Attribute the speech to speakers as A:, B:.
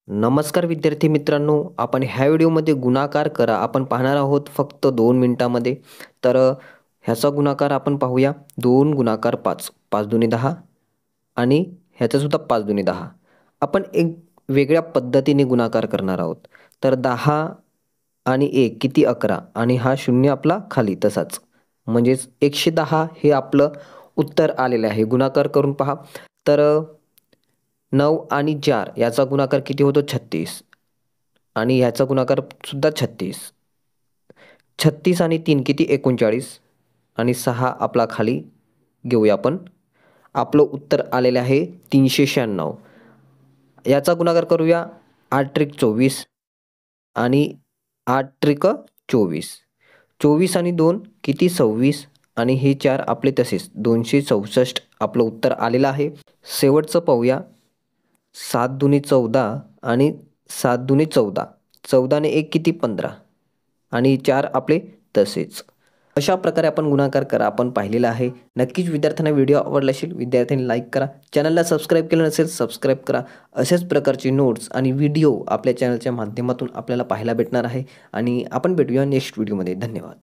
A: नमस्कार विद्यार्थी मित्रांनो, आपण ह्या व्हिडिओमध्ये गुणाकार करा आपण पाहणार आहोत फक्त 2 मिनिटांमध्ये. तर ह्याचा गुणाकार आपण पाहूया. 2 गुणाकार 5, 5 दुनी 10 आणि ह्याचासुद्धा 5 दुनी 10. आपण एक वेगळ्या पद्धतीने गुणाकार करणार आहोत. तर 10 आणि 1 किती 11 आणि हा शून्य आपला खाली तसाच. म्हणजेच 110 हे आपलं उत्तर आलेलं आहे. गुणाकार करून पहा. तर 9 आणि 4 याचा गुणाकार किती होतो 36 आणि ह्याचा गुणाकार सुद्धा 36. 36 आणि 3 किती 39 आणि 6 आपला खाली घेऊया आपण. आपलं उत्तर आलेलं आहे 396. याचा गुणाकार करूया. 8 त्रिक 24 आणि 8 त्रिक 24. 24 आणि 2 किती 26 आणि हे 4 आपले तसेच 264 आपलं उत्तर आलेलं आहे. शेवटचं पाहूया. 7 दुनी 14 आणि 7 दुनी 14. 14 ने 1 किती 15 आणि 4 आपले तसेच. अशा प्रकारे आपण गुणाकार करा आपण पाहिलेला आहे. नक्कीच विद्यार्थ्यांना व्हिडिओ आवडला असेल. विद्यार्थ्यांनी लाईक करा. चॅनलला सबस्क्राईब केलं नसेल सबस्क्राईब करा. असेच प्रकारचे नोट्स आणि व्हिडिओ आपल्या चॅनलच्या माध्यमातून आपल्याला पाहायला भेटणार आहे आणि आपण भेटूया नेक्स्ट व्हिडिओमध्ये. धन्यवाद.